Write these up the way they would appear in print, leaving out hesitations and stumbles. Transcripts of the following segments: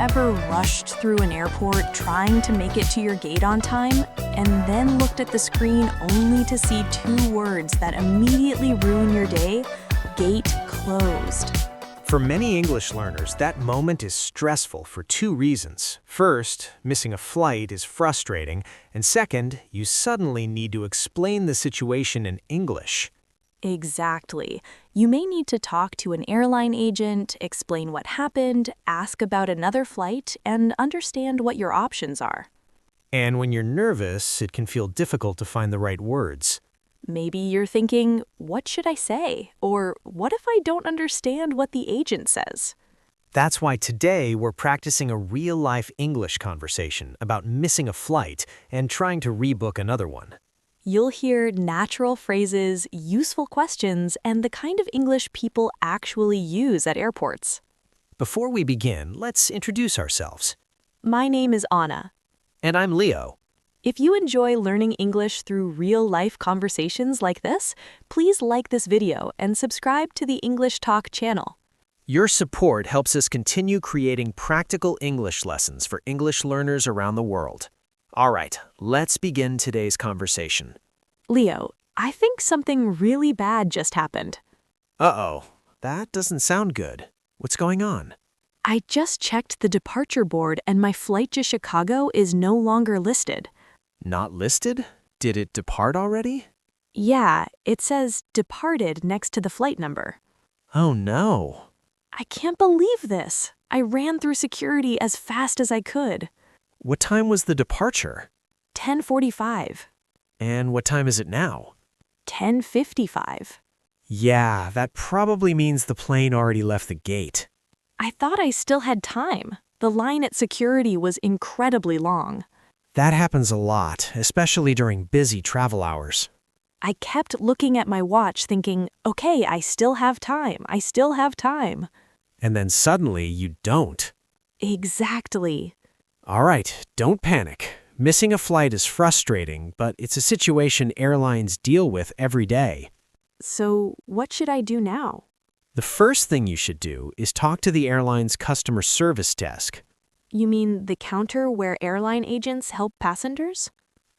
ever rushed through an airport trying to make it to your gate on time and then looked at the screen only to see two words that immediately ruin your day? Gate closed. For many English learners, that moment is stressful for two reasons. First, missing a flight is frustrating, and second, you suddenly need to explain the situation in English. Exactly. You may need to talk to an airline agent, explain what happened, ask about another flight, and understand what your options are. And when you're nervous, it can feel difficult to find the right words. Maybe you're thinking, what should I say? Or what if I don't understand what the agent says? That's why today we're practicing a real-life English conversation about missing a flight and trying to rebook another one. You'll hear natural phrases, useful questions, and the kind of English people actually use at airports. Before we begin, let's introduce ourselves. My name is Anna. And I'm Leo. If you enjoy learning English through real-life conversations like this, please like this video and subscribe to the English Talk channel. Your support helps us continue creating practical English lessons for English learners around the world. All right, let's begin today's conversation. Leo, I think something really bad just happened. Uh-oh, that doesn't sound good. What's going on? I just checked the departure board and my flight to Chicago is no longer listed. Not listed? Did it depart already? Yeah, it says departed next to the flight number. Oh no. I can't believe this. I ran through security as fast as I could. What time was the departure? 10:45. And what time is it now? 10:55. Yeah, that probably means the plane already left the gate. I thought I still had time. The line at security was incredibly long. That happens a lot, especially during busy travel hours. I kept looking at my watch thinking, okay, I still have time. I still have time. And then suddenly you don't. Exactly. All right, don't panic. Missing a flight is frustrating, but it's a situation airlines deal with every day. So what should I do now? The first thing you should do is talk to the airline's customer service desk. You mean the counter where airline agents help passengers?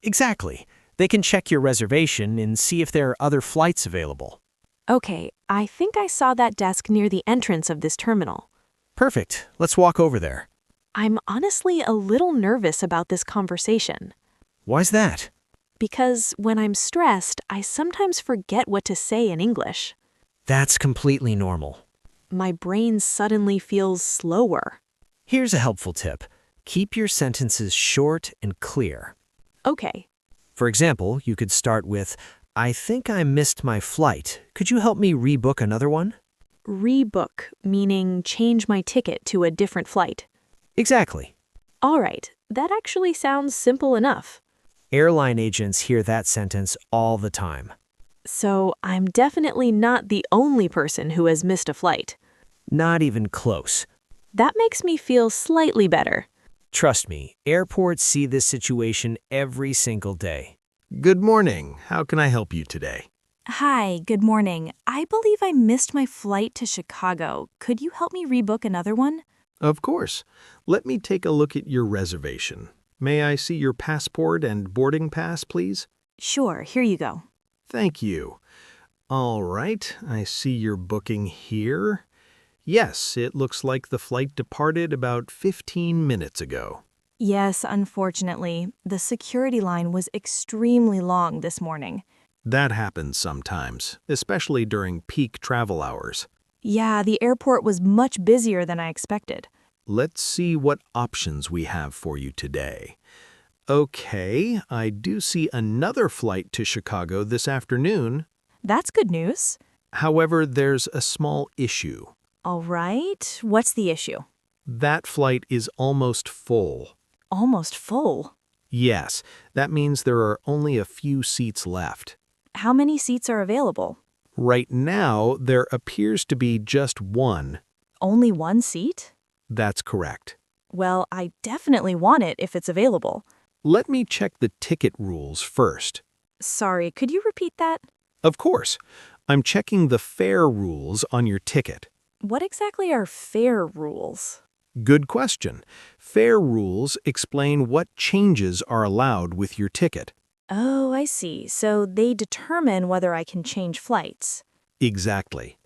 Exactly. They can check your reservation and see if there are other flights available. Okay, I think I saw that desk near the entrance of this terminal. Perfect. Let's walk over there. I'm honestly a little nervous about this conversation. Why's that? Because when I'm stressed, I sometimes forget what to say in English. That's completely normal. My brain suddenly feels slower. Here's a helpful tip. Keep your sentences short and clear. Okay. For example, you could start with, I think I missed my flight. Could you help me rebook another one? Rebook, meaning change my ticket to a different flight. Exactly. All right, that actually sounds simple enough. Airline agents hear that sentence all the time. So I'm definitely not the only person who has missed a flight. Not even close. That makes me feel slightly better. Trust me, airports see this situation every single day. Good morning. How can I help you today? Hi, good morning. I believe I missed my flight to Chicago. Could you help me rebook another one? Of course. Let me take a look at your reservation. May I see your passport and boarding pass, please? Sure, here you go. Thank you. All right, I see your booking here. Yes, it looks like the flight departed about 15 minutes ago. Yes, unfortunately, the security line was extremely long this morning. That happens sometimes, especially during peak travel hours. Yeah, the airport was much busier than I expected. Let's see what options we have for you today. Okay, I do see another flight to Chicago this afternoon. That's good news. However, there's a small issue. All right, what's the issue? That flight is almost full. Almost full. Yes, that means there are only a few seats left. How many seats are available? Right now, there appears to be just one. Only one seat? That's correct. Well, I definitely want it if it's available. Let me check the ticket rules first. Sorry, could you repeat that? Of course. I'm checking the fare rules on your ticket. What exactly are fare rules? Good question. Fare rules explain what changes are allowed with your ticket. Oh, I see. So they determine whether I can change flights. Exactly.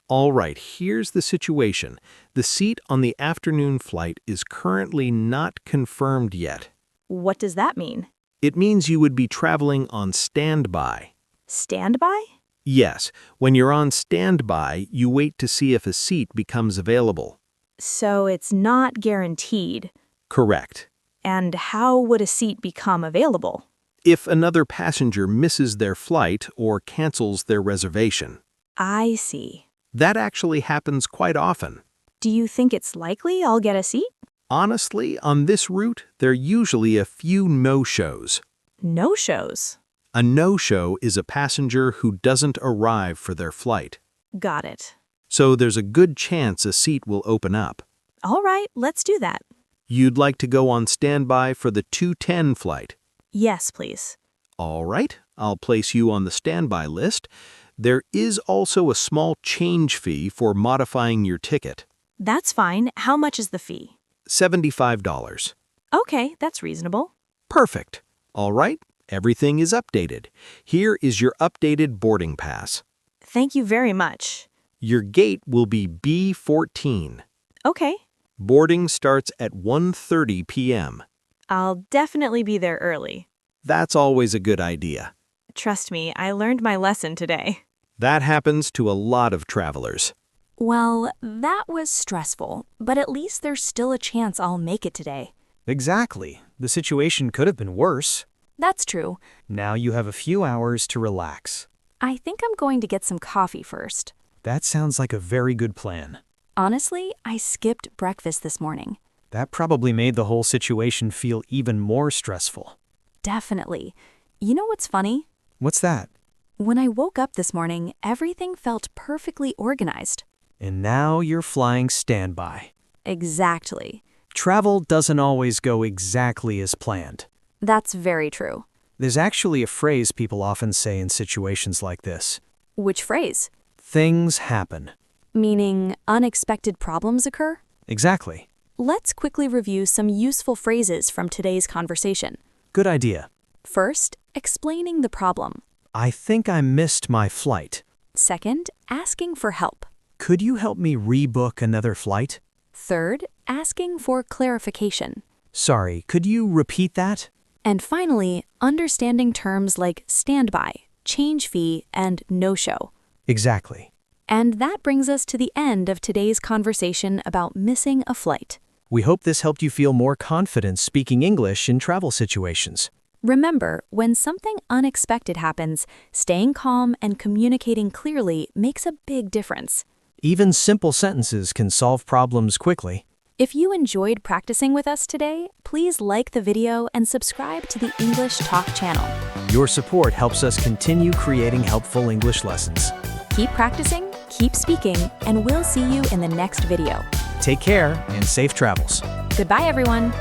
All right, here's the situation. The seat on the afternoon flight is currently not confirmed yet. What does that mean? It means you would be traveling on standby. Standby? Yes, when you're on standby, you wait to see if a seat becomes available. So it's not guaranteed. Correct. And how would a seat become available? If another passenger misses their flight or cancels their reservation. I see. That actually happens quite often. Do you think it's likely I'll get a seat? Honestly, on this route, there are usually a few no-shows. No-shows. A no-show is a passenger who doesn't arrive for their flight. Got it. So there's a good chance a seat will open up. All right, let's do that. You'd like to go on standby for the 2:10 flight. Yes, please. All right, I'll place you on the standby list. There is also a small change fee for modifying your ticket. That's fine. How much is the fee? $75. Okay, that's reasonable. Perfect. All right, everything is updated. Here is your updated boarding pass. Thank you very much. Your gate will be B14. Okay, Boarding starts at 1:30 p.m. I'll definitely be there early. That's always a good idea. Trust me, I learned my lesson today. That happens to a lot of travelers. Well, that was stressful, but at least there's still a chance I'll make it today. Exactly. The situation could have been worse. That's true. Now you have a few hours to relax. I think I'm going to get some coffee first. That sounds like a very good plan. Honestly, I skipped breakfast this morning. That probably made the whole situation feel even more stressful. Definitely. You know what's funny? What's that? When I woke up this morning, everything felt perfectly organized. And now you're flying standby. Exactly. Travel doesn't always go exactly as planned. That's very true. There's actually a phrase people often say in situations like this. Which phrase? Things happen. Meaning unexpected problems occur? Exactly. Let's quickly review some useful phrases from today's conversation. Good idea. First, explaining the problem. I think I missed my flight. Second, asking for help. Could you help me rebook another flight? Third, asking for clarification. Sorry, could you repeat that? And finally, understanding terms like standby, change fee, and no-show. Exactly. And that brings us to the end of today's conversation about missing a flight. We hope this helped you feel more confident speaking English in travel situations. Remember, when something unexpected happens, staying calm and communicating clearly makes a big difference. Even simple sentences can solve problems quickly. If you enjoyed practicing with us today, please like the video and subscribe to the English Talk channel. Your support helps us continue creating helpful English lessons. Keep practicing, keep speaking, and we'll see you in the next video. Take care and safe travels. Goodbye, everyone.